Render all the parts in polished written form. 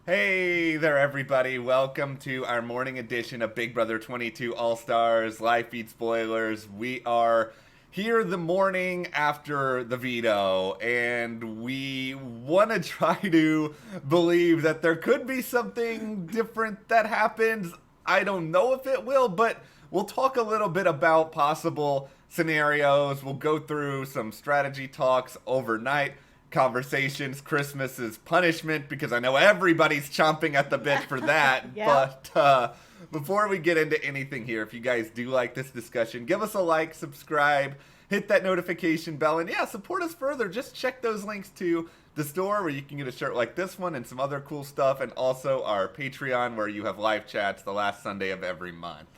Hey there, everybody. Welcome to our morning edition of Big Brother 22 All-Stars Live Feed Spoilers. We are here the morning after the veto, and we want to try to believe that there could be something different that happens. I don't know if it will, but we'll talk a little bit about possible scenarios. We'll go through some strategy talks overnight conversations. Christmas is punishment because I know everybody's chomping at the bit for that. Yeah. But before we get into anything here, if you guys do like this discussion, give us a like, subscribe, hit that notification bell, and yeah, support us further. Just check those links to the store where you can get a shirt like this one and some other cool stuff, and also our Patreon where you have live chats the last Sunday of every month.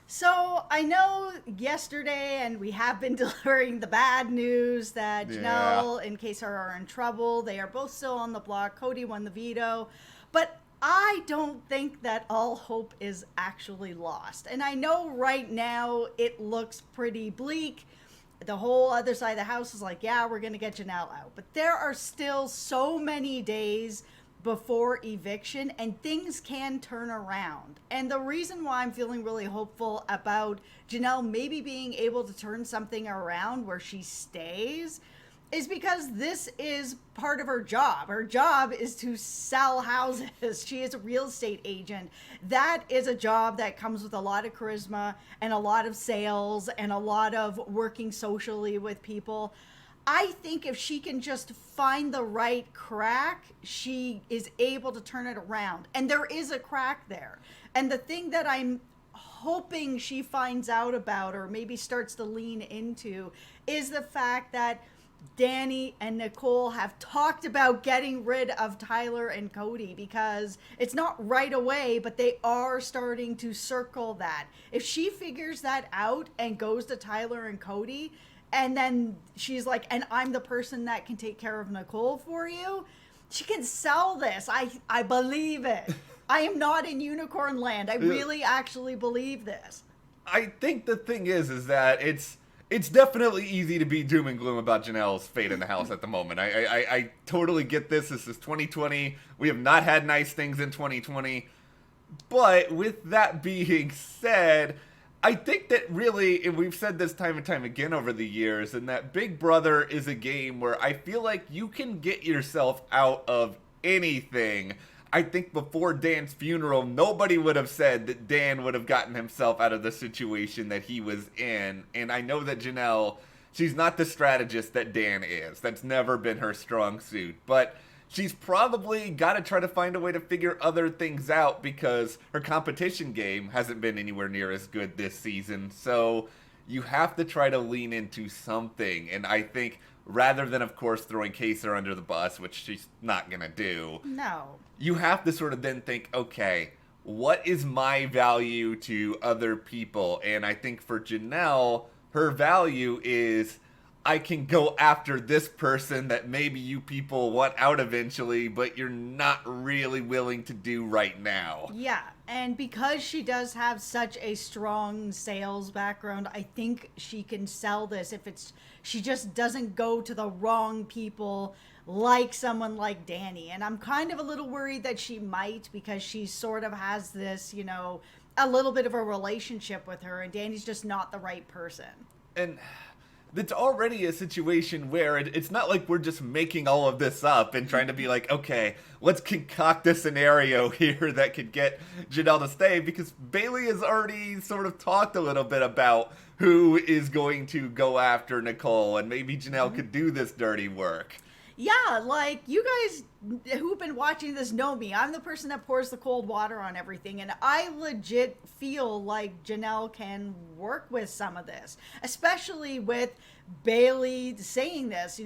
So I know yesterday, and we have been delivering the bad news that Yeah. Janelle and Kaysar are in trouble. They are both still on the block. Cody won the veto. But I don't think that all hope is actually lost. And I know right now it looks pretty bleak. The whole other side of the house is like, yeah, we're going to get Janelle out. But there are still so many days before eviction and things can turn around. And the reason why I'm feeling really hopeful about Janelle maybe being able to turn something around where she stays is because this is part of her job. Her job is to sell houses. She is a real estate agent. That is a job that comes with a lot of charisma and a lot of sales and a lot of working socially with people. I think if she can just find the right crack, she is able to turn it around. And there is a crack there. And the thing that I'm hoping she finds out about or maybe starts to lean into is the fact that Danny and Nicole have talked about getting rid of Tyler and Cody because it's not right away, but they are starting to circle that. If she figures that out and goes to Tyler and Cody, and then she's like, and I'm the person that can take care of Nicole for you, she can sell this. I believe it. I am not in unicorn land. I really actually believe this. I think the thing is that it's definitely easy to be doom and gloom about Janelle's fate in the house at the moment. I totally get this. This is 2020. We have not had nice things in 2020. But with that being said, I think that really, and we've said this time and time again over the years, and that Big Brother is a game where I feel like you can get yourself out of anything. I think before Dan's funeral, nobody would have said that Dan would have gotten himself out of the situation that he was in. And I know that Janelle, she's not the strategist that Dan is. That's never been her strong suit. But she's probably got to try to find a way to figure other things out because her competition game hasn't been anywhere near as good this season. So you have to try to lean into something. And I think rather than, of course, throwing Kaysar under the bus, which she's not going to do, No. you have to sort of then think, okay, what is my value to other people? And I think for Janelle, her value is I can go after this person that maybe you people want out eventually, but you're not really willing to do right now. Yeah, and because she does have such a strong sales background, I think she can sell this if it's she just doesn't go to the wrong people like someone like Danny. And I'm kind of a little worried that she might because she sort of has this, a little bit of a relationship with her and Danny's just not the right person. And it's already a situation where it's not like we're just making all of this up and trying to be like, okay, let's concoct a scenario here that could get Janelle to stay, because Bayleigh has already sort of talked a little bit about who is going to go after Nicole, and maybe Janelle could do this dirty work. Yeah, like you guys who've been watching this know me. I'm the person that pours the cold water on everything, and I legit feel like Janelle can work with some of this, especially with Bayleigh saying this.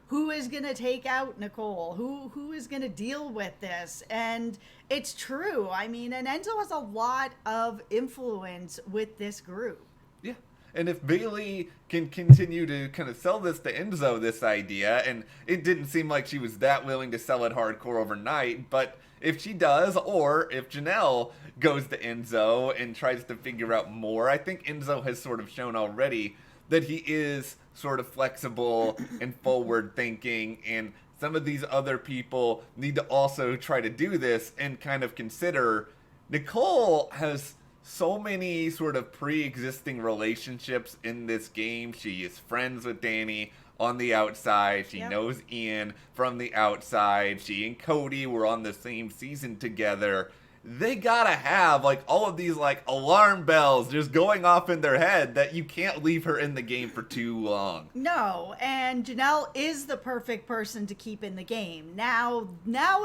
Who is gonna take out Nicole? Who is gonna deal with this? And it's true. I mean, and Enzo has a lot of influence with this group. Yeah. And if Bayleigh can continue to kind of sell this to Enzo, this idea, and it didn't seem like she was that willing to sell it hardcore overnight, but if she does, or if Janelle goes to Enzo and tries to figure out more, I think Enzo has sort of shown already that he is sort of flexible and forward thinking and some of these other people need to also try to do this and kind of consider NICOLE has so many sort of pre-existing relationships in this game. She is friends with Danny on the outside. She knows Ian from the outside. She and Cody were on the same season together. They gotta have like all of these like alarm bells just going off in their head that you can't leave her in the game for too long. No, and Janelle is the perfect person to keep in the game. Now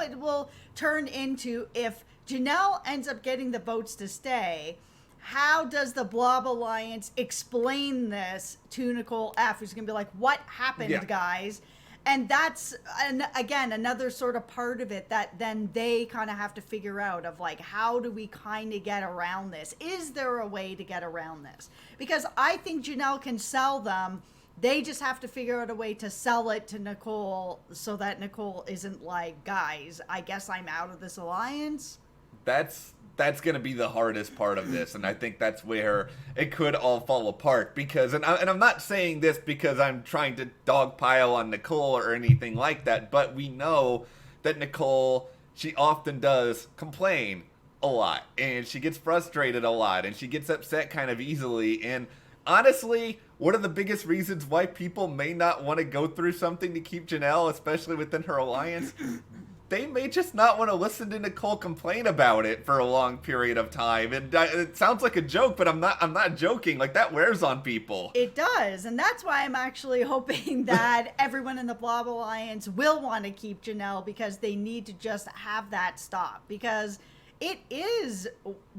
it will turn into, if Janelle ends up getting the votes to stay, how does the Blob Alliance explain this to NICOLE F, who's going to be like, what happened, guys? And that's, again, another sort of part of it that then they kind of have to figure out of, like, how do we kind of get around this? Is there a way to get around this? Because I think Janelle can sell them. They just have to figure out a way to sell it to NICOLE so that NICOLE isn't like, guys, I guess I'm out of this alliance. That's going to be the hardest part of this, and I think that's where it could all fall apart, because, and I'm not saying this because I'm trying to dogpile on NICOLE or anything like that, but we know that NICOLE, she often does complain a lot, and she gets frustrated a lot, and she gets upset kind of easily, and honestly, one of the biggest reasons why people may not want to go through something to keep Janelle, especially within her alliance, they may just not want to listen to NICOLE complain about it for a long period of time. And it sounds like a joke, but I'm not joking. Like, that wears on people. It does, and that's why I'm actually hoping that everyone in the Blob Alliance will want to keep Janelle, because they need to just have that stop. Because it is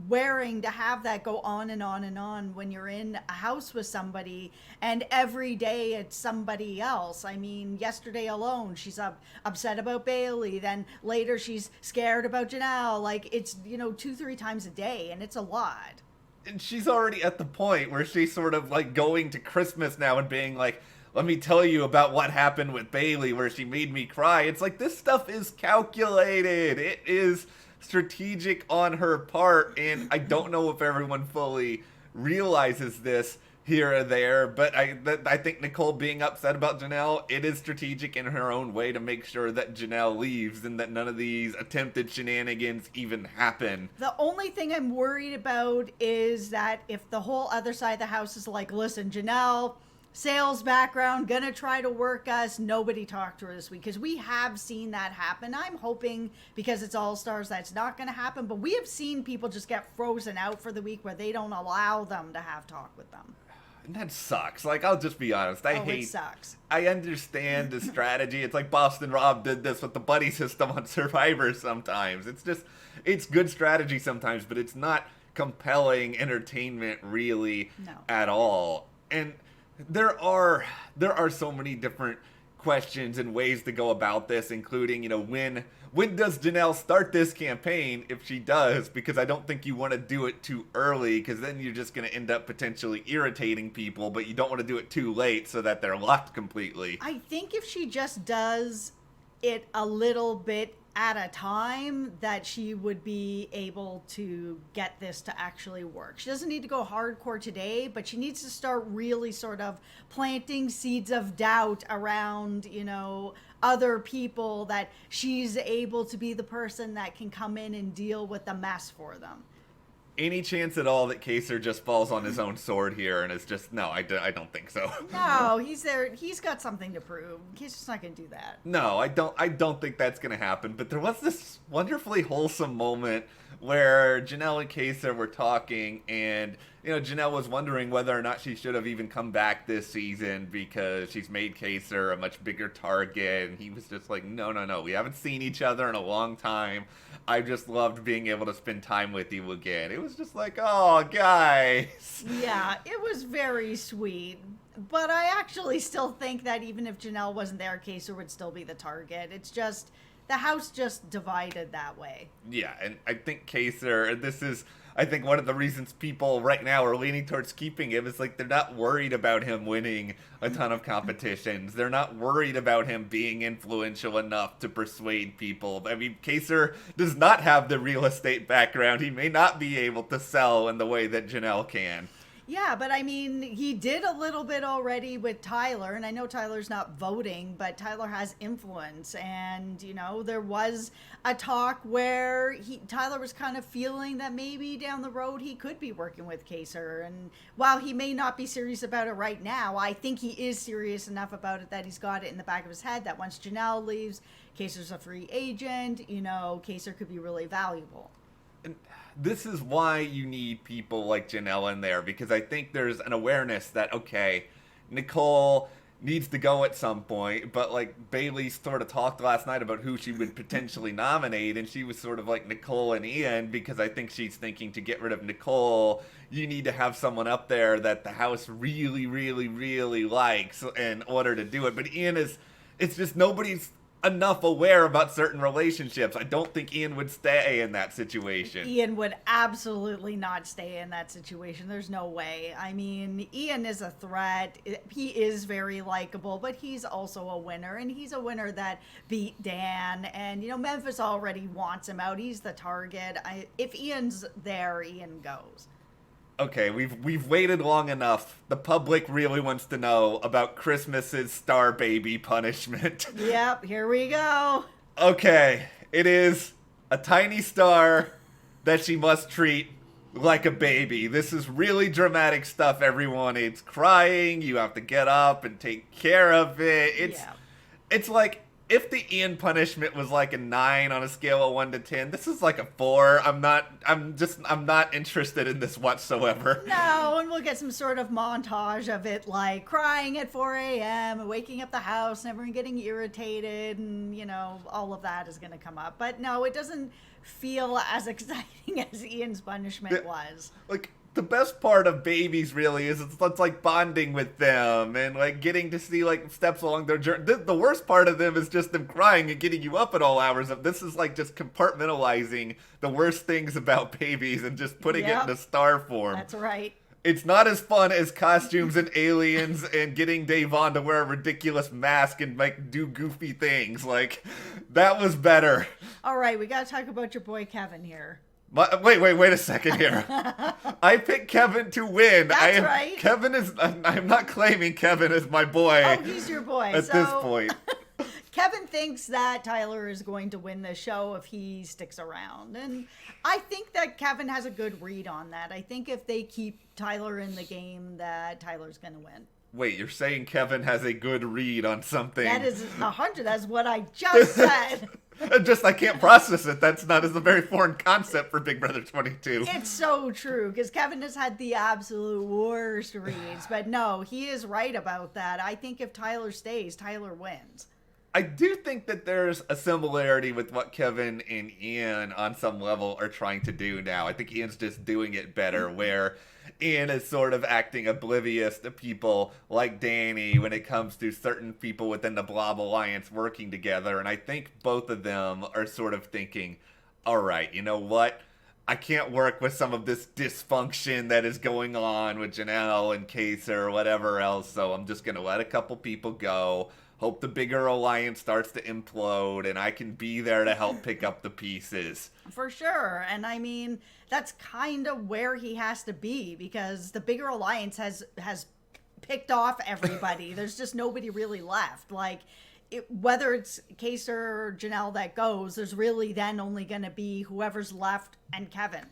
wearing to have that go on and on and on when you're in a house with somebody and every day it's somebody else. I mean, yesterday alone, she's upset about Bayleigh. Then later she's scared about Janelle. Like, it's, 2-3 times a day, and it's a lot. And she's already at the point where she's sort of like going to Christmas now and being like, let me tell you about what happened with Bayleigh where she made me cry. It's like, this stuff is calculated. It is strategic on her part, and I don't know if everyone fully realizes this here or there, but I think NICOLE being upset about Janelle, it is strategic in her own way to make sure that Janelle leaves and that none of these attempted shenanigans even happen. The only thing I'm worried about is that if the whole other side of the house is like, listen, Janelle, sales background, gonna try to work us, nobody talked to her this week, because we have seen that happen. I'm hoping, because it's All-Stars, that's not gonna happen, but we have seen people just get frozen out for the week where they don't allow them to have talk with them. And that sucks. Like, I'll just be honest. It sucks. I understand the strategy. It's like Boston Rob did this with the buddy system on Survivor sometimes. It's good strategy sometimes, but it's not compelling entertainment really at all. And there are so many different questions and ways to go about this, including, when does Janelle start this campaign, if she does, because I don't think you want to do it too early, because then you're just going to end up potentially irritating people, but you don't want to do it too late so that they're locked completely. I think if she just does it a little bit at a time, that she would be able to get this to actually work. She doesn't need to go hardcore today, but she needs to start really sort of planting seeds of doubt around, other people, that she's able to be the person that can come in and deal with the mess for them. Any chance at all that Kaser just falls on his own sword here and is just, no, I don't think so. No, he's there. He's got something to prove. Kaser's not going to do that. No, I don't think that's going to happen. But there was this wonderfully wholesome moment where Janelle and Kaser were talking, and, Janelle was wondering whether or not she should have even come back this season because she's made Kaser a much bigger target. And he was just like, no, we haven't seen each other in a long time. I just loved being able to spend time with you again. It was just like, oh, guys. Yeah, it was very sweet. But I actually still think that even if Janelle wasn't there, Kaser would still be the target. It's just, the house just divided that way. Yeah, and I think Kaser, this is, I think, one of the reasons people right now are leaning towards keeping him is like they're not worried about him winning a ton of competitions. They're not worried about him being influential enough to persuade people. I mean, Kaser does not have the real estate background. He may not be able to sell in the way that Janelle can. Yeah, but I mean, he did a little bit already with Tyler, and I know Tyler's not voting, but Tyler has influence. And, you know, there was a talk where Tyler was kind of feeling that maybe down the road he could be working with Kaser. And while he may not be serious about it right now, I think he is serious enough about it that he's got it in the back of his head that once Janelle leaves, Kaser's a free agent, you know, Kaser could be really valuable. And this is why you need people like Janelle in there, because I think there's an awareness that, okay, Nicole needs to go at some point, but like Bayleigh sort of talked last night about who she would potentially nominate, and she was sort of like Nicole and Ian, because I think she's thinking to get rid of Nicole, you need to have someone up there that the house really, really, really likes in order to do it. But Ian it's just nobody's enough aware about certain relationships. I don't think Ian would stay in that situation. Ian would absolutely not stay in that situation. There's no way. I mean, Ian is a threat. He is very likable, but he's also a winner, and he's a winner that beat Dan. And, you know, Memphis already wants him out. He's the target. If Ian's there, Ian goes. Okay, we've waited long enough. The public really wants to know about Christmas's star baby punishment. Yep, here we go. Okay, it is a tiny star that she must treat like a baby. This is really dramatic stuff, everyone. It's crying, you have to get up and take care of it. It's like, if the Ian punishment was like a 9 on a scale of 1 to 10, this is like a 4. I'm not interested in this whatsoever. No, and we'll get some sort of montage of it, like crying at 4 a.m. and waking up the house and everyone getting irritated, and, you know, all of that is going to come up. But no, it doesn't feel as exciting as Ian's punishment was. Like, the best part of babies really is it's like bonding with them and like getting to see like steps along their journey. The worst part of them is just them crying and getting you up at all hours. This is like just compartmentalizing the worst things about babies and just putting it in a star form. That's right. It's not as fun as costumes and aliens and getting Davon to wear a ridiculous mask and like do goofy things. Like, that was better. All right, we got to talk about your boy Kevin here. Wait a second here. I picked Kevin to win. That's right. I'm not claiming Kevin as my boy. Oh, he's your boy. At this point. Kevin thinks that Tyler is going to win the show if he sticks around. And I think that Kevin has a good read on that. I think if they keep Tyler in the game, that Tyler's going to win. Wait, you're saying Kevin has a good read on something? That is 100. That's what I just said. I can't process it. That's a very foreign concept for Big Brother 22. It's so true, because Kevin has had the absolute worst reads. But no, he is right about that. I think if Tyler stays, Tyler wins. I do think that there's a similarity with what Kevin and Ian on some level are trying to do now. I think Ian's just doing it better, where Ian is sort of acting oblivious to people like Danny when it comes to certain people within the Blob Alliance working together. And I think both of them are sort of thinking, all right, you know what? I can't work with some of this dysfunction that is going on with Janelle and Kaser or whatever else, so I'm just going to let a couple people go. Hope the bigger alliance starts to implode, and I can be there to help pick up the pieces. For sure. And I mean, that's kind of where he has to be, because the bigger alliance has picked off everybody. There's just nobody really left. Like, whether it's Kaser or Janelle that goes, there's really then only going to be whoever's left and Kevin.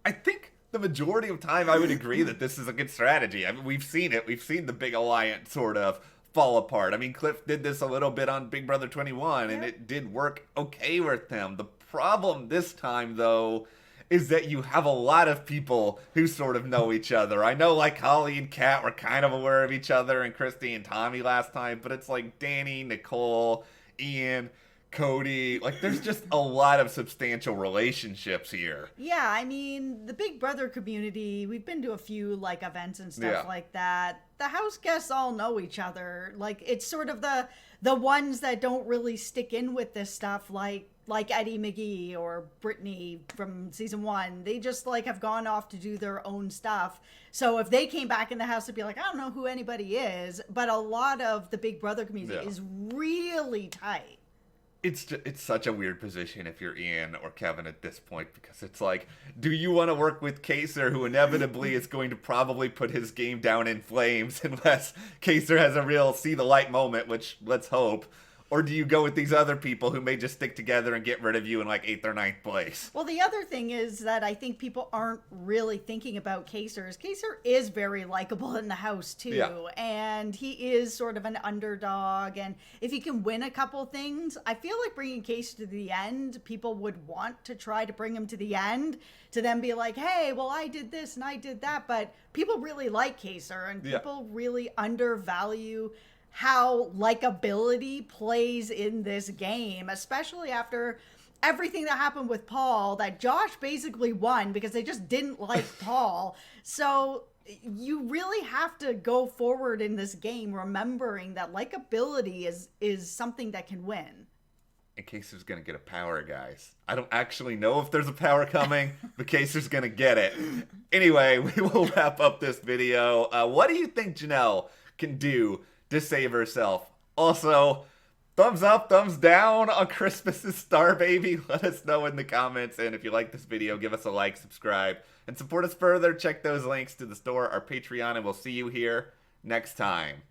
I think the majority of time I would agree that this is a good strategy. I mean, we've seen it. We've seen the big alliance sort of fall apart. I mean, Cliff did this a little bit on Big Brother 21, and it did work okay with him. The problem this time, though, is that you have a lot of people who sort of know each other. I know, like, Holly and Kat were kind of aware of each other, and Christy and Tommy last time, but it's like Danny, Nicole, Ian, Cody. Like, there's just a lot of substantial relationships here. Yeah, I mean, the Big Brother community, we've been to a few, like, events and stuff like that. The house guests all know each other. Like, it's sort of the ones that don't really stick in with this stuff, like Eddie McGee or Brittany from season 1. They just, like, have gone off to do their own stuff. So if they came back in the house, it'd be like, I don't know who anybody is. But a lot of the Big Brother community is really tight. it's such a weird position if you're Ian or Kevin at this point, because it's like, do you want to work with Kaser, who inevitably is going to probably put his game down in flames unless Kaser has a real see the light moment, which let's hope, or do you go with these other people who may just stick together and get rid of you in like 8th or 9th place? Well, the other thing is that I think people aren't really thinking about Kaser. Kaser is very likable in the house too, Yeah. and he is sort of an underdog. And if he can win a couple things, I feel like bringing Kaser to the end, people would want to try to bring him to the end to then be like, hey, well, I did this and I did that. But people really like Kaser, and Yeah. people really undervalue how likability plays in this game, especially after everything that happened with Paul, that Josh basically won because they just didn't like Paul. So you really have to go forward in this game remembering that likability is something that can win. And Kaser's gonna get a power, guys. I don't actually know if there's a power coming, but Kaser's gonna get it. Anyway, we will wrap up this video. What do you think Janelle can do to save herself? Also, thumbs up, thumbs down on Christmas's Star Baby. Let us know in the comments. And if you like this video, give us a like, subscribe, and support us further. Check those links to the store, our Patreon, and we'll see you here next time.